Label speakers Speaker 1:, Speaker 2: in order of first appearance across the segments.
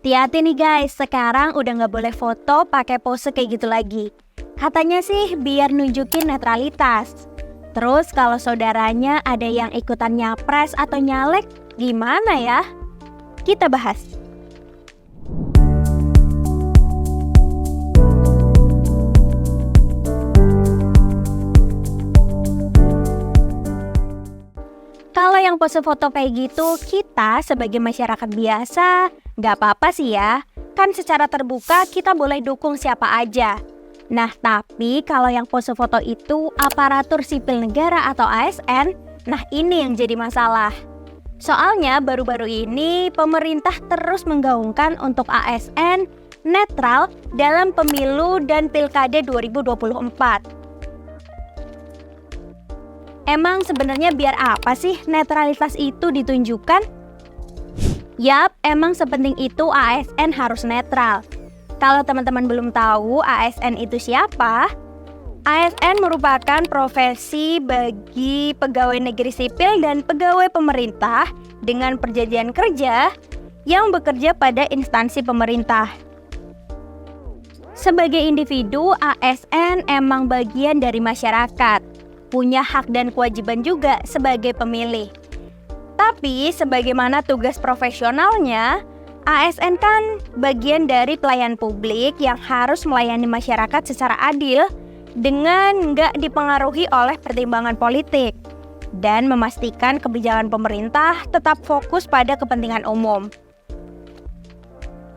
Speaker 1: Hati-hati nih guys, sekarang udah nggak boleh foto pakai pose kayak gitu lagi. Katanya sih biar nunjukin netralitas. Terus kalau saudaranya ada yang ikutan nyapres atau nyalek, gimana ya? Kita bahas. Kalau yang pose foto kayak gitu, kita sebagai masyarakat biasa, nggak apa-apa sih ya. Kan secara terbuka kita boleh dukung siapa aja. Nah, tapi kalau yang pose foto itu aparatur sipil negara atau ASN, nah ini yang jadi masalah. Soalnya baru-baru ini pemerintah terus menggaungkan untuk ASN netral dalam pemilu dan pilkada 2024. Emang sebenarnya biar apa sih netralitas itu ditunjukkan? Yap, emang sepenting itu ASN harus netral. Kalau teman-teman belum tahu ASN itu siapa? ASN merupakan profesi bagi pegawai negeri sipil dan pegawai pemerintah dengan perjanjian kerja yang bekerja pada instansi pemerintah. Sebagai individu, ASN emang bagian dari masyarakat, punya hak dan kewajiban juga sebagai pemilih. Tapi sebagaimana tugas profesionalnya, ASN kan bagian dari pelayan publik yang harus melayani masyarakat secara adil dengan nggak dipengaruhi oleh pertimbangan politik dan memastikan kebijakan pemerintah tetap fokus pada kepentingan umum.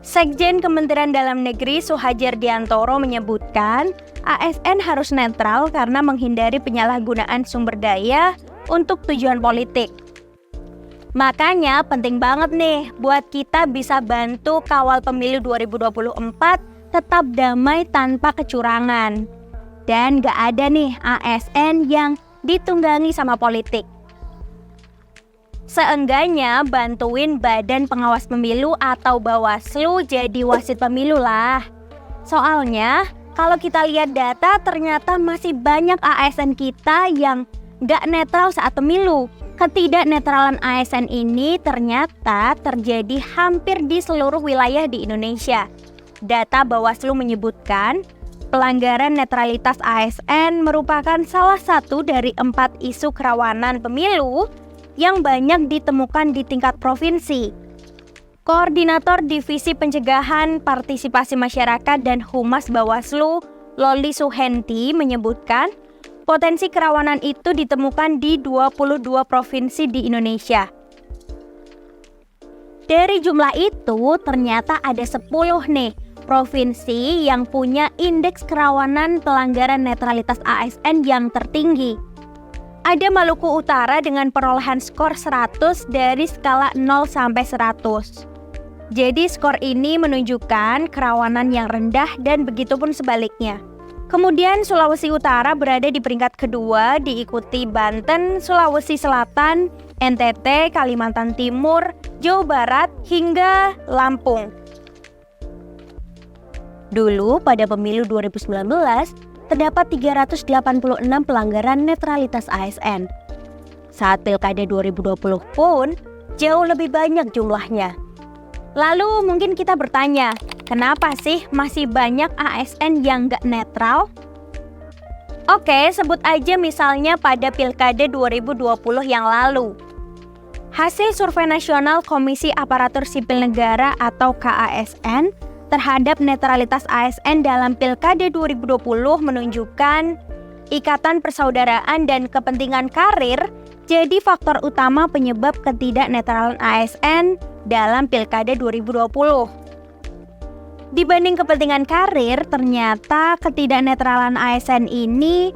Speaker 1: Sekjen Kementerian Dalam Negeri Suhajar Diantoro menyebutkan ASN harus netral karena menghindari penyalahgunaan sumber daya untuk tujuan politik. Makanya penting banget nih buat kita bisa bantu kawal pemilu 2024 tetap damai tanpa kecurangan. Dan gak ada nih ASN yang ditunggangi sama politik. Seenggaknya bantuin Badan Pengawas Pemilu atau Bawaslu jadi wasit pemilu lah. Soalnya kalau kita lihat data ternyata masih banyak ASN kita yang gak netral saat pemilu. Ketidaknetralan ASN ini ternyata terjadi hampir di seluruh wilayah di Indonesia. Data Bawaslu menyebutkan pelanggaran netralitas ASN merupakan salah satu dari 4 isu kerawanan pemilu yang banyak ditemukan di tingkat provinsi. Koordinator Divisi Pencegahan Partisipasi Masyarakat dan Humas Bawaslu, Loli Suhenti, menyebutkan potensi kerawanan itu ditemukan di 22 provinsi di Indonesia. Dari jumlah itu, ternyata ada 10 nih provinsi yang punya indeks kerawanan pelanggaran netralitas ASN yang tertinggi. Ada Maluku Utara dengan perolehan skor 100 dari skala 0 sampai 100. Jadi skor ini menunjukkan kerawanan yang rendah dan begitupun sebaliknya. Kemudian Sulawesi Utara berada di peringkat kedua, diikuti Banten, Sulawesi Selatan, NTT, Kalimantan Timur, Jawa Barat, hingga Lampung. Dulu pada pemilu 2019, terdapat 386 pelanggaran netralitas ASN. Saat Pilkada 2020 pun jauh lebih banyak jumlahnya. Lalu mungkin kita bertanya, kenapa sih masih banyak ASN yang nggak netral? Oke, sebut aja misalnya pada Pilkada 2020 yang lalu. Hasil Survei Nasional Komisi Aparatur Sipil Negara atau KASN terhadap netralitas ASN dalam Pilkada 2020 menunjukkan ikatan persaudaraan dan kepentingan karir jadi faktor utama penyebab ketidaknetralan ASN dalam Pilkada 2020. Dibanding kepentingan karir, ternyata ketidaknetralan ASN ini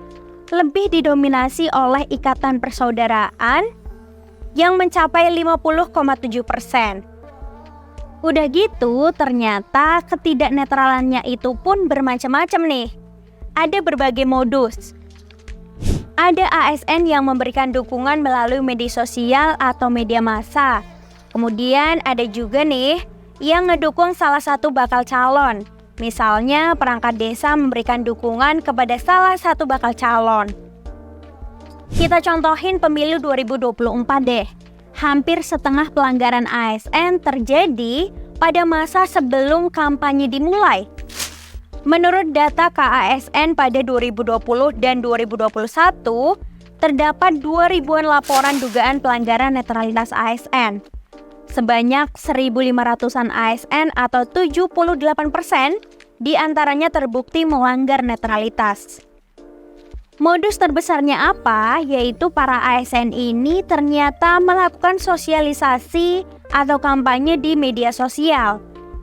Speaker 1: lebih didominasi oleh ikatan persaudaraan yang mencapai 50,7%. Udah gitu, ternyata ketidaknetralannya itu pun bermacam-macam nih. Ada berbagai modus. Ada ASN yang memberikan dukungan melalui media sosial atau media massa. Kemudian ada juga nih yang ngedukung salah satu bakal calon. Misalnya perangkat desa memberikan dukungan kepada salah satu bakal calon. Kita contohin pemilu 2024 deh. Hampir setengah pelanggaran ASN terjadi pada masa sebelum kampanye dimulai. Menurut data KASN pada 2020 dan 2021, terdapat 2.000-an laporan dugaan pelanggaran netralitas ASN. Sebanyak 1.500-an ASN atau 78% diantaranya terbukti melanggar netralitas. Modus terbesarnya apa? Yaitu para ASN ini ternyata melakukan sosialisasi atau kampanye di media sosial.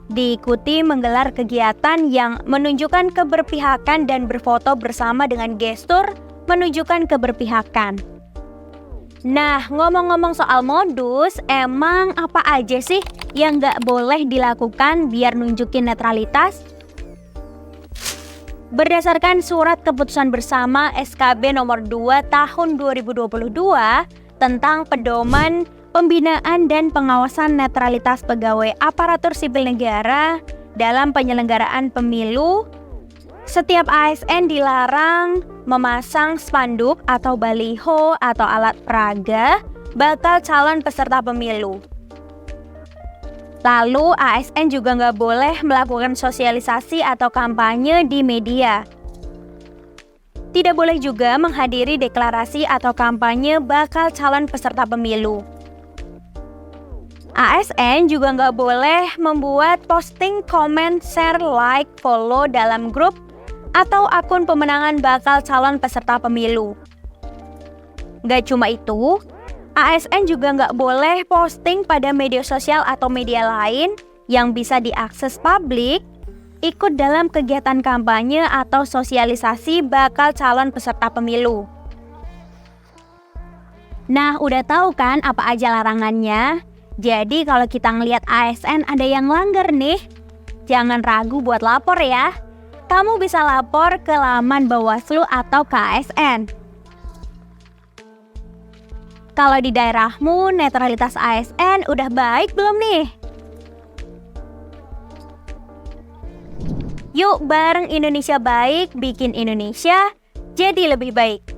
Speaker 1: Diikuti menggelar kegiatan yang menunjukkan keberpihakan dan berfoto bersama dengan gestur menunjukkan keberpihakan. Nah, ngomong-ngomong soal modus, emang apa aja sih yang nggak boleh dilakukan biar nunjukin netralitas? Berdasarkan Surat Keputusan Bersama SKB Nomor 2 Tahun 2022 tentang Pedoman Pembinaan dan Pengawasan Netralitas Pegawai Aparatur Sipil Negara dalam penyelenggaraan pemilu, setiap ASN dilarang memasang spanduk atau baliho atau alat peraga bakal calon peserta pemilu. Lalu ASN juga nggak boleh melakukan sosialisasi atau kampanye di media. Tidak boleh juga menghadiri deklarasi atau kampanye bakal calon peserta pemilu. ASN juga nggak boleh membuat posting, komen, share, like, follow dalam grup atau akun pemenangan bakal calon peserta pemilu. Gak cuma itu, ASN juga nggak boleh posting pada media sosial atau media lain yang bisa diakses publik, ikut dalam kegiatan kampanye atau sosialisasi bakal calon peserta pemilu. Nah, udah tahu kan apa aja larangannya? Jadi kalau kita ngelihat ASN ada yang langgar nih, jangan ragu buat lapor ya. Kamu bisa lapor ke laman Bawaslu atau KASN. Kalau di daerahmu netralitas ASN udah baik belum nih? Yuk bareng Indonesia Baik bikin Indonesia jadi lebih baik.